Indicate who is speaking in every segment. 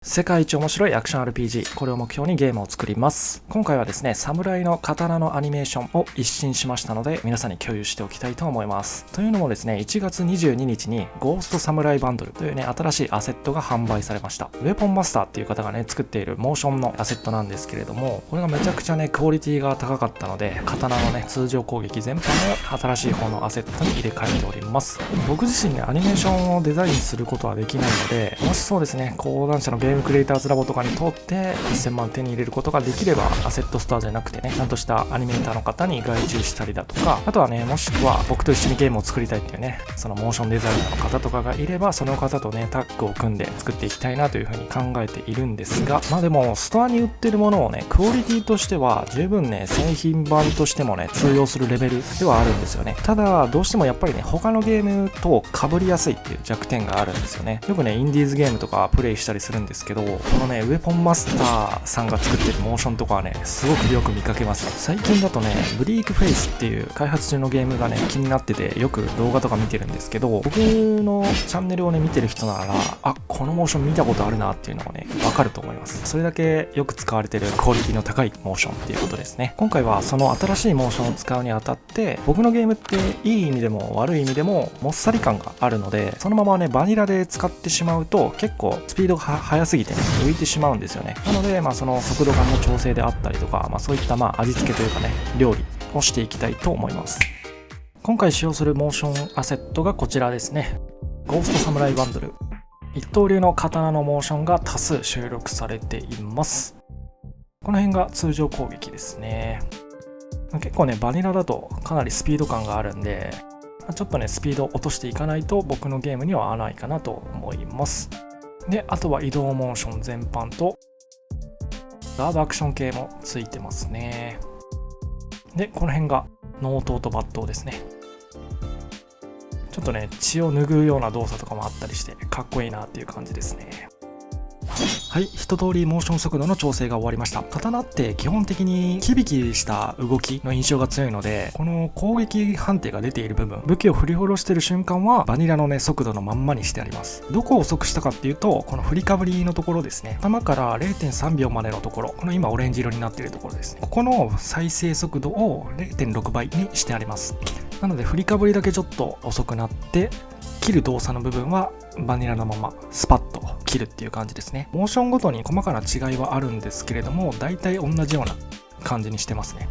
Speaker 1: 世界一面白いアクション RPG、これを目標にゲームを作ります。今回はですね、侍の刀のアニメーションを一新しましたので、皆さんに共有しておきたいと思います。というのもですね、1月22日にゴーストサムライバンドルというね、新しいアセットが販売されました。ウェポンマスターっていう方がね、作っているモーションのアセットなんですけれども、これがめちゃくちゃね、クオリティが高かったので、刀のね、通常攻撃全般を新しい方のアセットに入れ替えております。僕自身ね、アニメーションをデザインすることはできないので、もしそうですね、講談社のゲームクリエイターズラボとかに通って1000万手に入れることができれば、アセットストアじゃなくてね、ちゃんとしたアニメーターの方に外注したりだとか、あとはね、もしくは僕と一緒にゲームを作りたいっていうね、そのモーションデザイナーの方とかがいれば、その方とね、タッグを組んで作っていきたいなというふうに考えているんですが、まあでもストアに売ってるものをね、クオリティとしては十分ね、製品版としてもね、通用するレベルではあるんですよね。ただどうしてもやっぱりね、他のゲームと被りやすいっていう弱点があるんですよね。よくね、インディーズゲームとかプレイしたりするんですけど、このね、ウェポンマスターさんが作ってるモーションとかはね、すごくよく見かけます。最近だとね、ブリークフェイスっていう開発中のゲームがね、気になってて、よく動画とか見てるんですけど、僕のチャンネルをね、見てる人なら、あ、このモーション見たことあるなっていうのがね、わかると思います。それだけよく使われてるクオリティの高いモーションっていうことですね。今回はその新しいモーションを使うにあたって、僕のゲームっていい意味でも悪い意味でももっさり感があるので、そのままね、バニラで使ってしまうと結構スピードが速すぎてね、浮いてしまうんですよね。なので、その速度感の調整であったりとか、そういった味付けというかね、料理をしていきたいと思います。今回使用するモーションアセットがこちらですね。ゴーストサムライバンドル。一刀流の刀のモーションが多数収録されています。この辺が通常攻撃ですね。結構ね、バニラだとかなりスピード感があるんで、ちょっとね、スピードを落としていかないと僕のゲームには合わないかなと思います。で、あとは移動モーション全般とガードアクション系もついてますね。で、この辺が納刀と抜刀ですね。ちょっとね、血を拭うような動作とかもあったりしてかっこいいなっていう感じですね。はい、一通りモーション速度の調整が終わりました。刀って基本的にキビキビした動きの印象が強いので、この攻撃判定が出ている部分、武器を振り下ろしている瞬間はバニラのね、速度のまんまにしてあります。どこを遅くしたかっていうと、この振りかぶりのところですね。頭から 0.3 秒までのところ、この今オレンジ色になっているところですね。ここの再生速度を 0.6 倍にしてあります。なので振りかぶりだけちょっと遅くなって、切る動作の部分はバニラのままスパッと切るっていう感じですね。モーションごとに細かな違いはあるんですけれども、大体同じような感じにしてますね。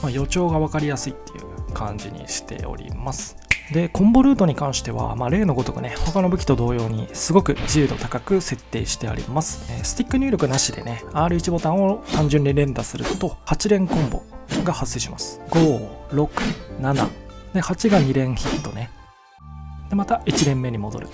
Speaker 1: 予兆が分かりやすいっていう感じにしております。で、コンボルートに関しては、例のごとくね、他の武器と同様にすごく自由度高く設定してあります。スティック入力なしでね、R1 ボタンを単純に連打すると8連コンボが発生します。5、6、7で、8が2連ヒットね。で、また1連目に戻る。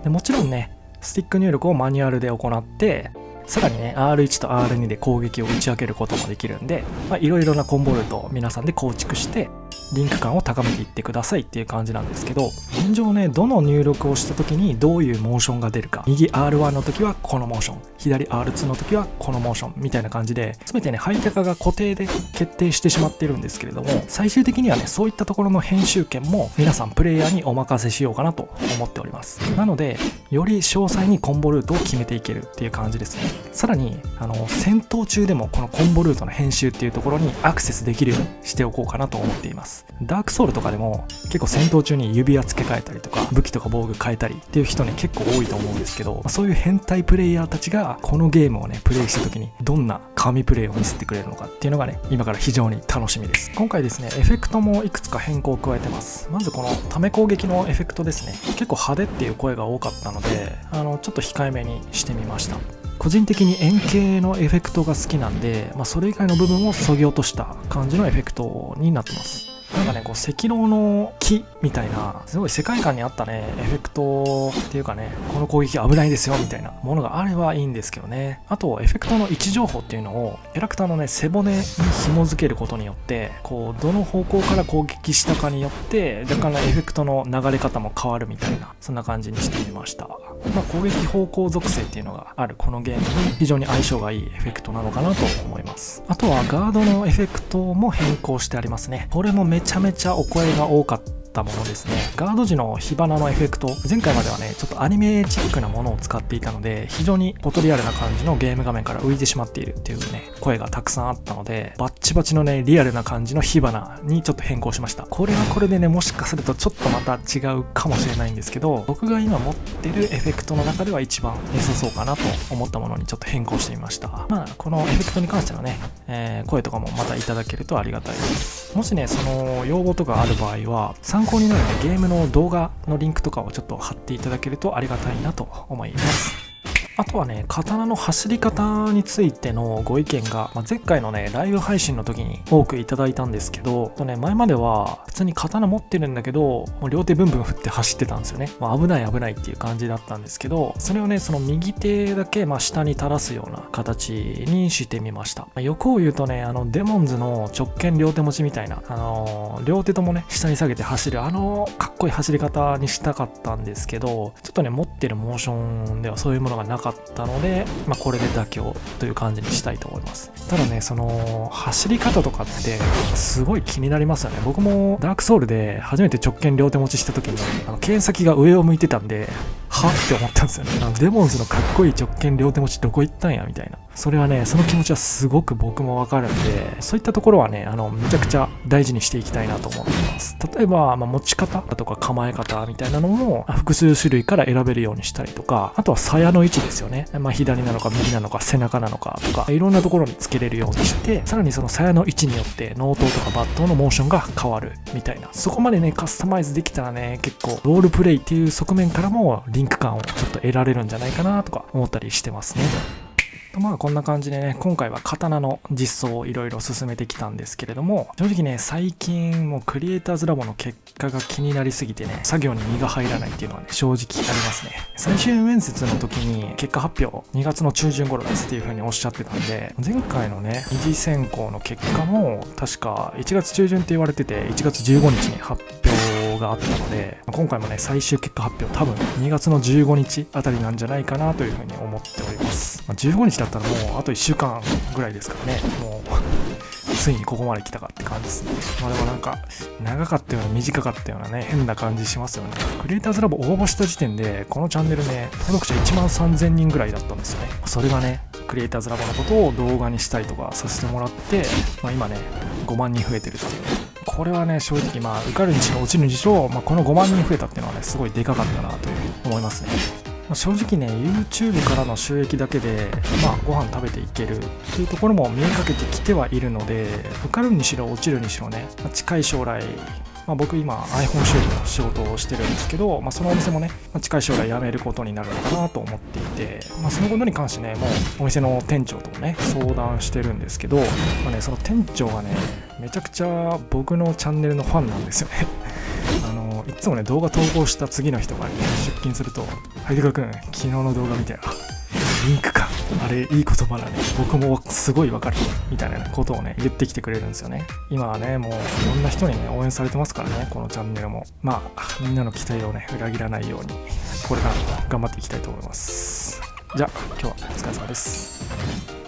Speaker 1: で、もちろんね、スティック入力をマニュアルで行って、さらにね、R1 と R2 で攻撃を打ち分けることもできるんで、いろいろなコンボルートを皆さんで構築して、リンク感を高めていってくださいっていう感じなんですけど、現状ね、どの入力をした時にどういうモーションが出るか、右 R1 の時はこのモーション、左 R2 の時はこのモーションみたいな感じで、全てね、配高が固定で決定してしまっているんですけれども、最終的にはね、そういったところの編集権も皆さんプレイヤーにお任せしようかなと思っております。なので、より詳細にコンボルートを決めていけるっていう感じですね。さらに戦闘中でもこのコンボルートの編集っていうところにアクセスできるようにしておこうかなと思っています。ダークソウルとかでも結構戦闘中に指輪付け替えたりとか武器とか防具変えたりっていう人ね、結構多いと思うんですけど、そういう変態プレイヤーたちがこのゲームをね、プレイした時にどんな神プレイを見せてくれるのかっていうのがね、今から非常に楽しみです。今回ですね、エフェクトもいくつか変更を加えてます。まずこのため攻撃のエフェクトですね。結構派手っていう声が多かったので、ちょっと控えめにしてみました。個人的に円形のエフェクトが好きなんで、それ以外の部分を削ぎ落とした感じのエフェクトになってます。なんかね、こう赤狼の木みたいなすごい世界観に合ったね、エフェクトっていうかね、この攻撃危ないですよみたいなものがあればいいんですけどね。あとエフェクトの位置情報っていうのをキャラクターのね、背骨に紐付けることによって、こうどの方向から攻撃したかによって若干のエフェクトの流れ方も変わるみたいな、そんな感じにしてみました。攻撃方向属性っていうのがあるこのゲームに非常に相性がいいエフェクトなのかなと思います。あとはガードのエフェクトも変更してありますね。これもめちゃめちゃお声が多かったったものですね。ガード時の火花のエフェクト、前回まではねちょっとアニメチックなものを使っていたので、非常にフォトリアルな感じのゲーム画面から浮いてしまっているっていうね声がたくさんあったので、バッチバチのねリアルな感じの火花にちょっと変更しました。これはこれでね、もしかするとちょっとまた違うかもしれないんですけど、僕が今持ってるエフェクトの中では一番良さそうかなと思ったものにちょっと変更してみました。まあこのエフェクトに関してのね、声とかもまたいただけるとありがたいです。もしねその要望とかある場合は、参考になるねゲームの動画のリンクとかをちょっと貼っていただけるとありがたいなと思います。あとはね、刀の走り方についてのご意見が、前回のね、ライブ配信の時に多くいただいたんですけど、前までは普通に刀持ってるんだけど、もう両手ブンブン振って走ってたんですよね。危ない危ないっていう感じだったんですけど、それをね、その右手だけ下に垂らすような形にしてみました。欲を言うとね、デモンズの直剣両手持ちみたいな、両手ともね、下に下げて走る、かっこいい走り方にしたかったんですけど、ちょっとね、持ってるモーションではそういうものがなかったので、これで妥協という感じにしたいと思います。ただね、その走り方とかってすごい気になりますよね。僕もダークソウルで初めて直剣両手持ちした時に剣先が上を向いてたんで、はって思ったんですよね。デモンズのかっこいい直剣両手持ちどこ行ったんやみたいな。それはね、その気持ちはすごく僕もわかるんで、そういったところはね、めちゃくちゃ大事にしていきたいなと思ってます。例えば、持ち方とか構え方みたいなのも複数種類から選べるようにしたりとか、あとは鞘の位置ですよね。左なのか右なのか背中なのかとか、いろんなところにつけれるようにして、さらにその鞘の位置によって納刀とか抜刀のモーションが変わるみたいな。そこまでね、カスタマイズできたらね、結構ロールプレイっていう側面からもリンク感をちょっと得られるんじゃないかなとか思ったりしてますね。こんな感じでね、今回は刀の実装をいろいろ進めてきたんですけれども、正直ね、最近もうクリエイターズラボの結果が気になりすぎてね、作業に身が入らないっていうのはね、正直ありますね。最終面接の時に結果発表2月の中旬頃ですっていう風におっしゃってたんで、前回のね、二次選考の結果も確か1月中旬って言われてて、1月15日に発表があったので、今回もね、最終結果発表多分2月の15日あたりなんじゃないかなという風に思っております。15日だったらもうあと1週間ぐらいですからね、もうついにここまで来たかって感じですね。でもなんか長かったような短かったようなね、変な感じしますよね。クリエイターズラボ応募した時点でこのチャンネルね、登録者1万3000人ぐらいだったんですよね。それがね、クリエイターズラボのことを動画にしたりとかさせてもらって、今ね5万人増えてるっていう。これはね、正直受かるにしろ落ちるにしろ、この5万人増えたっていうのはね、すごいでかかったなというふうに思いますね。正直ね、YouTube からの収益だけで、ご飯食べていけるっていうところも見えかけてきてはいるので、受かるにしろ落ちるにしろね、近い将来、僕今 iPhone 修理の仕事をしてるんですけど、そのお店もね、近い将来辞めることになるのかなと思っていて、そのことに関してね、もうお店の店長ともね、相談してるんですけど、その店長がね、めちゃくちゃ僕のチャンネルのファンなんですよね。いつもね、動画投稿した次の日とかに、出勤すると、はいてかくん、昨日の動画見てよ。リンクか。あれ、いい言葉だね。僕もすごいわかる。みたいなことをね、言ってきてくれるんですよね。今はね、もういろんな人にね、応援されてますからね、このチャンネルも。みんなの期待をね、裏切らないように、これからも頑張っていきたいと思います。じゃあ、今日はお疲れ様です。